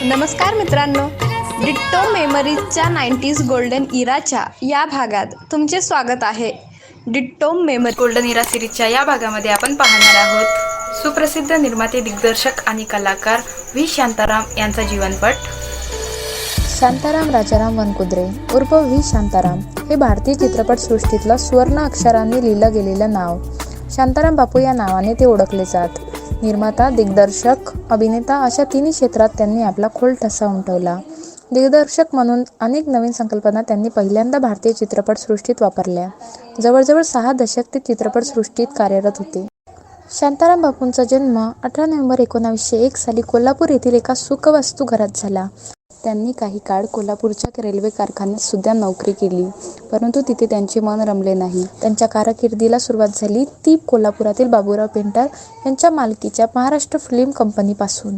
नमस्कार मित्रांनो, ditto मेमरीजच्या 90s golden इराच्या या भागात तुमचे स्वागत आहे. डिट्टो मेमरी गोल्डन इरा सिरीजच्या या भागामध्ये आपण पाहणार आहोत सुप्रसिद्ध निर्माते, दिग्दर्शक आणि कलाकार व्ही शांताराम यांचा जीवनपट. शांताराम राजाराम वनकुद्रे उर्फ व्ही शांताराम हे भारतीय चित्रपटसृष्टीतलं सुवर्ण अक्षरांनी लिहिलं गेलेलं नाव. शांताराम बापू या नावाने ते ओळखले जात. निर्माता, दिग्दर्शक, अभिनेता अशा तिन्ही क्षेत्रात त्यांनी आपला खोल ठसा उमटवला. दिग्दर्शक म्हणून अनेक नवीन संकल्पना त्यांनी पहिल्यांदा भारतीय चित्रपटसृष्टीत वापरल्या. जवळजवळ 6 दशक ते चित्रपटसृष्टीत कार्यरत होते. शांताराम बापूंचा जन्म 18 नोव्हेंबर 1901 साली कोल्हापूर येथील एका सुखवस्तू घरात झाला. त्यांनी काही काळ कोल्हापूरच्या रेल्वे कारखान्यात सुद्धा नोकरी केली, परंतु तिथे त्यांचे मन रमले नाही. त्यांच्या कारकिर्दीला सुरुवात झाली ती कोल्हापुरातील बाबूराव पेंटर यांच्या मालकीच्या महाराष्ट्र फिल्म कंपनीपासून.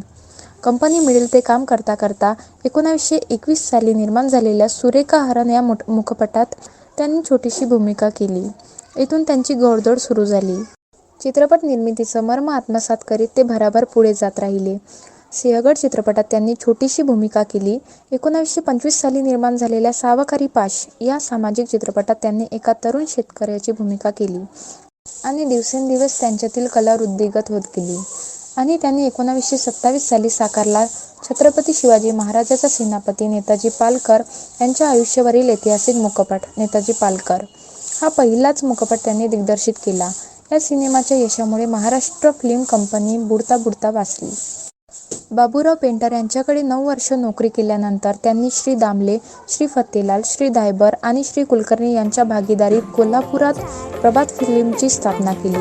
कंपनी मिळेल ते काम करता करता 1921 साली निर्माण झालेल्या सुरेखा हरण या मुखपटात त्यांनी छोटीशी भूमिका केली. इथून त्यांची घोडदौड सुरू झाली. चित्रपट निर्मितीचं मर्म आत्मसात करीत ते भराभर पुढे जात राहिले. सिंहगड चित्रपटात त्यांनी छोटीशी भूमिका केली. 1925 साली निर्माण झालेल्या सावकारी पाश या सामाजिक चित्रपटात त्यांनी एका तरुण शेतकऱ्याची भूमिका केली आणि दिवसेंदिवस त्यांच्यातील कला वृद्धिंगत होत गेली. आणि त्यांनी 1927 साली साकारला छत्रपती शिवाजी महाराजांचा सेनापती नेताजी पालकर यांच्या आयुष्यावरील ऐतिहासिक मुखपट नेताजी पालकर. हा पहिलाच मुखपट त्यांनी दिग्दर्शित केला. या सिनेमाच्या यशामुळे महाराष्ट्र फिल्म कंपनी बुडता बुडता वाचली. बाबूराव पेंटर यांच्याकडे 9 वर्ष नोकरी केल्यानंतर त्यांनी श्री दामले, श्री फत्तेलाल, श्री धायबर आणि श्री कुलकर्णी यांच्या भागीदारीत कोल्हापुरात प्रभात फिल्मची स्थापना केली.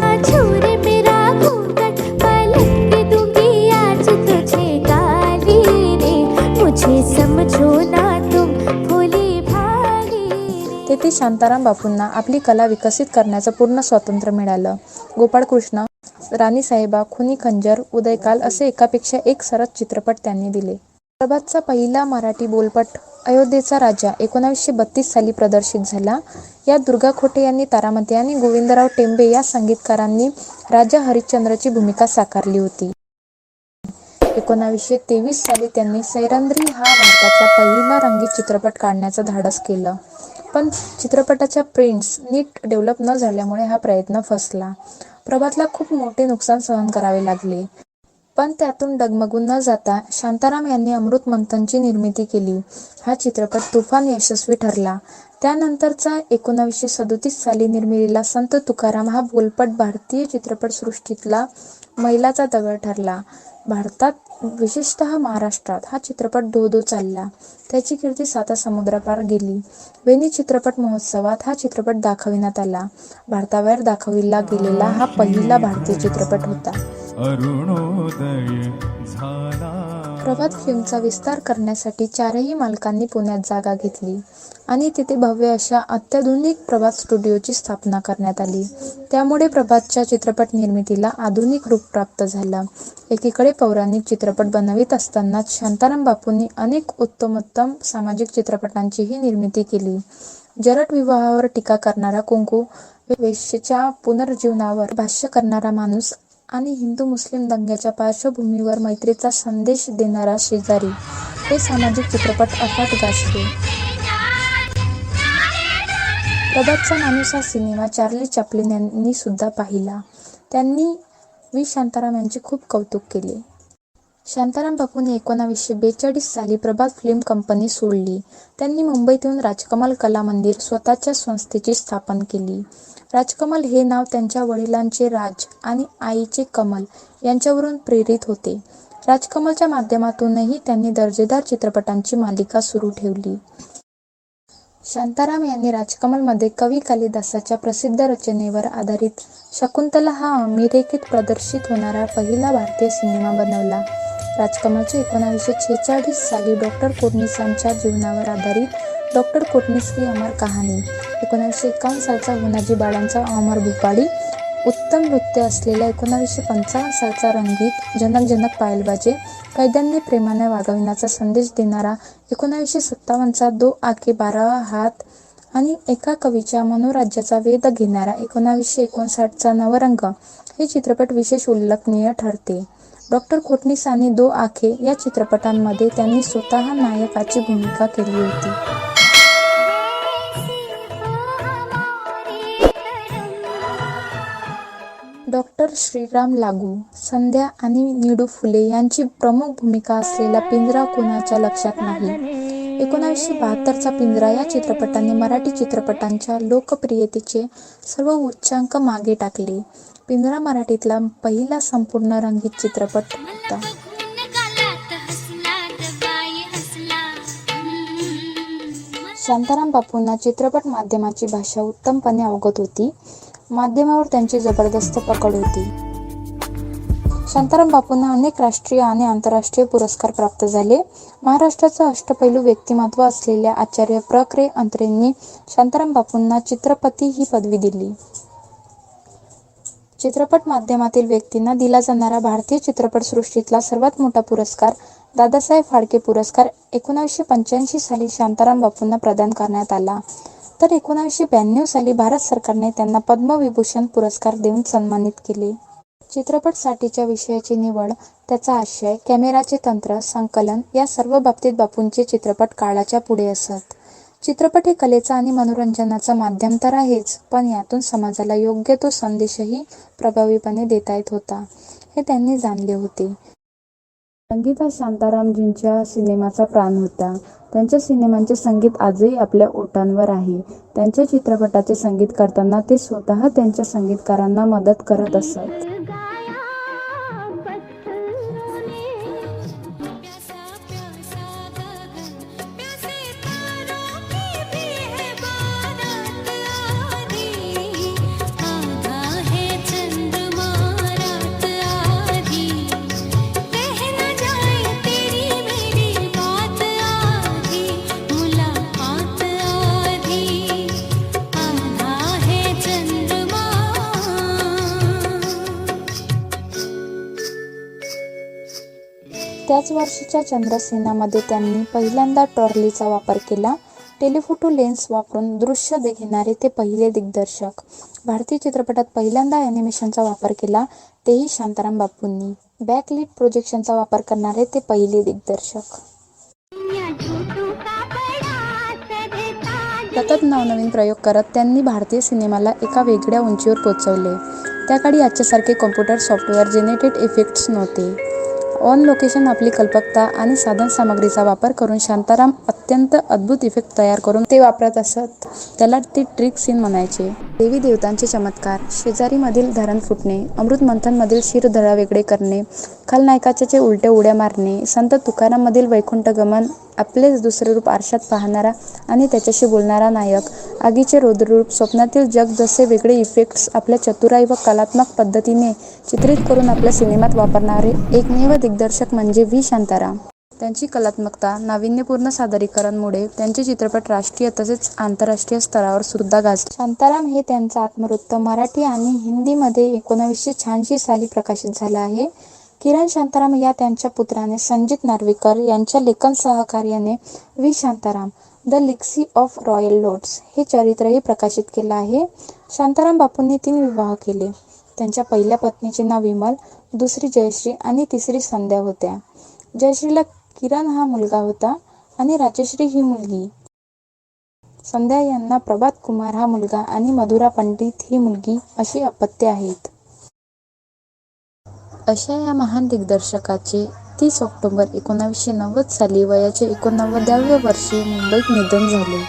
तेथे शांताराम बापूंना आपली कला विकसित करण्याचं पूर्ण स्वातंत्र्य मिळालं. गोपाळकृष्ण, राणी साहेबा, खुनी खंजर, उदयकाल असे एकापेक्षा एक सरस चित्रपट त्यांनी दिले. प्रभातचा पहिला मराठी बोलपट अयोध्येचा राजा 1932 साली प्रदर्शित झाला. यात दुर्गा खोटे यांनी तारामती आणि गोविंदराव टेंबे या संगीतकारांनी राजा हरिश्चंद्रची भूमिका साकारली होती. 1923 साली त्यांनी सैरंध्री हा भारतातला पहिला रंगीत चित्रपट काढण्याचं धाडस केलं, पण चित्रपटाच्या प्रिंट्स नीट डेव्हलप न झाल्यामुळे हा प्रयत्न फसला. प्रभातला खूप मोठे नुकसान सहन करावे लागले, पण त्यातून डगमगून न जाता शांताराम यांनी अमृत मंथनची निर्मिती केली. हा चित्रपट तुफान यशस्वी ठरला. त्यानंतरचा 1937 साली निर्मिलेला संत तुकाराम हा बोलपट भारतीय चित्रपटसृष्टीतला मैलाचा दगड ठरला. भारतात, विशेषतः महाराष्ट्रात हा चित्रपट धो चालला. त्याची कीर्ती 7 समुद्रापार गेली. वेनिस चित्रपट महोत्सवात हा चित्रपट दाखविण्यात आला. भारताबाहेर दाखविला गेलेला हा पहिला भारतीय चित्रपट होता. प्रभात फिल्मचा विस्तार करण्यासाठी 4ही मालकांनी पुण्यात जागा घेतली आणि तिथे भव्य अशा अत्याधुनिक प्रभात स्टुडिओची स्थापना करण्यात आली. त्यामुळे प्रभातच्या चित्रपट निर्मितीला आधुनिक रूप प्राप्त झालं. एकीकडे पौराणिक चित्रपट बनवित असतानाच शांताराम बापूंनी अनेक उत्तमोत्तम सामाजिक चित्रपटांचीही निर्मिती केली. जरट विवाहावर टीका करणारा कुंकू, वेश्येच्या पुनर्जीवनावर भाष्य करणारा माणूस आणि हिंदू-मुस्लिम दंग्याच्या पार्श्वभूमीवर मैत्रीचा संदेश देणारा शेजारी हे सामाजिक चित्रपट अफाट गाजले. प्रभातचा माणूस हा सिनेमा चार्ली चॅप्लिन यांनी सुद्धा पाहिला. त्यांनी व्ही शांताराम यांचे खूप कौतुक केले. शांताराम बापूंनी 1942 साली प्रभात फिल्म कंपनी सोडली. त्यांनी मुंबईत येऊन राजकमल कला मंदिर स्वतःच्या संस्थेची स्थापना केली. राजकमल हे नाव त्यांच्या वडिलांचे राज आणि आईचे कमल यांच्यावरून प्रेरित होते. राजकमलच्या माध्यमातूनही त्यांनी दर्जेदार चित्रपटांची मालिका सुरू ठेवली. शांताराम यांनी राजकमलमध्ये कवी कालिदासाच्या प्रसिद्ध रचनेवर आधारित शकुंतला हा अमेरिकेत प्रदर्शित होणारा पहिला भारतीय सिनेमा बनवला. राजकमलच्या 1946 साली डॉ. कोटणीसांच्या जीवनावर आधारित डॉ. कोटणीस की अमर कहाणी, 1951 सालचा होनाजी बाळांचा अमर भूपाळी, उत्तम नृत्य असलेला 1955 सालचा रंगीत जनक जनक पायलबाजे, कैद्यांनी प्रेमाने वागविण्याचा संदेश देणारा 1957चा दो आके 12 हात आणि एका कवीच्या मनोराज्याचा वेध घेणारा 1959चा नवरंग हे चित्रपट विशेष उल्लेखनीय ठरते. डॉक्टर खोटनीस आणि दो आखे या चित्रपटांमध्ये त्यांनी स्वतः नायकाची भूमिका केली होती. डॉक्टर श्रीराम लागू, संध्या आणि निळू फुले यांची प्रमुख भूमिका असलेला पिंजरा कुणाच्या लक्षात नाही. 1972चा पिंजरा या चित्रपटाने मराठी चित्रपटांच्या लोकप्रियतेचे सर्व उच्चांक मागे टाकले. पिंजरा मराठीतला पहिला संपूर्ण रंगीत चित्रपट होता. शांताराम बापूंना चित्रपट माध्यमाची भाषा उत्तमपणे अवगत होती. माध्यमावर त्यांची जबरदस्त पकड होती. शांताराम बापूंना अनेक राष्ट्रीय आणि आंतरराष्ट्रीय पुरस्कार प्राप्त झाले. महाराष्ट्राचं अष्टपैलू व्यक्तिमत्व असलेल्या आचार्य प्र. अंत्रेंनी शांताराम बापूंना चित्रपती ही पदवी दिली. चित्रपट माध्यमातील व्यक्तींना दिला जाणारा भारतीय चित्रपटसृष्टीतला सर्वात मोठा पुरस्कार दादासाहेब फाळके पुरस्कार 1985 साली शांताराम बापूंना प्रदान करण्यात आला. तर 1992 साली भारत सरकारने त्यांना पद्मविभूषण पुरस्कार देऊन सन्मानित केले. चित्रपटसाठीच्या विषयाची निवड, त्याचा आशय, कॅमेराचे तंत्र, संकलन या सर्व बाबतीत बापूंचे चित्रपट काळाच्या पुढे असत. चित्रपट हे कलेचा आणि मनोरंजनाचा माध्यम तर आहेच, पण यातून समाजाला योग्य तो संदेशही प्रभावीपणे देता येत होता, हे त्यांनी जाणले होते. संगीत हा शांतारामजींच्या सिनेमाचा प्राण होता. त्यांच्या सिनेमांचे संगीत आजही आपल्या ओठांवर आहे. त्यांच्या चित्रपटाचे संगीत करताना ते स्वतः त्यांच्या संगीतकारांना मदत करत असत. त्याच वर्षीच्या चंद्रसेनामध्ये त्यांनी पहिल्यांदा ट्रॉलीचा वापर केला. टेलिफोटो लेन्स वापरून दृश्य घेणारे ते पहिले दिग्दर्शक. भारतीय चित्रपटात पहिल्यांदा ॲनिमेशनचा वापर केला, तेही शांताराम बापूंनी. बॅकलिट प्रोजेक्शनचा वापर करणारे ते पहिले दिग्दर्शक. सतत नवनवीन प्रयोग करत त्यांनी भारतीय सिनेमाला एका वेगळ्या उंचीवर पोहोचवले. त्या काळी आजच्यासारखे कॉम्प्युटर सॉफ्टवेअर जनरेटेड इफेक्ट्स नव्हते. ऑन लोकेशन आपली कल्पकता आणि साधनसामग्रीचा वापर करून शांताराम अत्यंत अद्भुत इफेक्ट तयार करून ते वापरत असत. त्याला ते ट्रिक सीन म्हणायचे. देवी देवतांचे चमत्कार, शेजारीमधील धरण फुटणे, अमृत मंथनमधील शिरधळा वेगळे करणे, खलनायकाचे उलटे उड्या मारणे, संत तुकाराममधील वैकुंठ गमन, आपलेच दुसरे रूप आरशात पाहणारा आणि त्याच्याशी बोलणारा नायक, आगीचे रौद्ररूप, स्वप्नातील जग जसे वेगळे इफेक्ट्स आपल्या चतुराई व कलात्मक पद्धतीने चित्रित करून आपल्या सिनेमात वापरणारे एकमेव दिग्दर्शक म्हणजे व्ही. शांताराम. त्यांची कलात्मकता, नाविन्यपूर्ण सादरीकरणमुळे त्यांचे चित्रपट राष्ट्रीय तसेच आंतरराष्ट्रीय स्तरावर सुद्धा गाजले. शांताराम हे त्यांचा आत्मवृत्त मराठी आणि हिंदीमध्ये 1986 साली प्रकाशित झाला आहे. किरण शांताराम या त्यांच्या पुत्राने संजित नार्वेकर यांच्या लेखन सहकार्याने V. Shantaram the legacy of royal lords हे चरित्रही प्रकाशित केलं आहे. शांताराम बापूंनी 3 विवाह केले. त्यांच्या पहिल्या पत्नीचे नाव विमल, दुसरी जयश्री आणि तिसरी संध्या होत्या. जयश्रीला किरण हा मुलगा होता आणि राजश्री ही मुलगी. संध्या यांना प्रभात कुमार हा मुलगा आणि मधुरा पंडित ही मुलगी अशी अपत्ये आहेत. अशा या महान दिग्दर्शकाचे 30 ऑक्टोबर 1990 साली वयाच्या 89व्या वर्षी मुंबईत निधन झाले.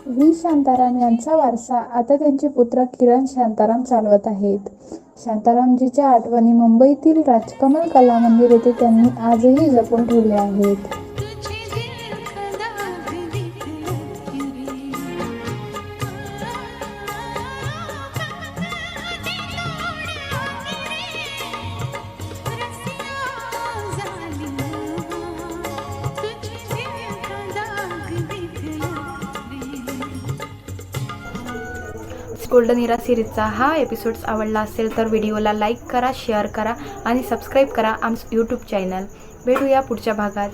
व्ही. शांताराम यांचा वारसा आता त्यांचे पुत्र किरण शांताराम चालवत आहेत. शांतारामजीच्या आठवणी मुंबईतील राजकमल कला मंदिर येथे त्यांनी आजही जपून ठेवल्या आहेत. गोल्डन इरा सिरीजचा हा एपिसोड्स आवडला असेल तर व्हिडिओला लाईक करा, शेअर करा आणि सबस्क्राईब करा आमचं यूट्यूब चॅनल. भेटूया पुढच्या भागात.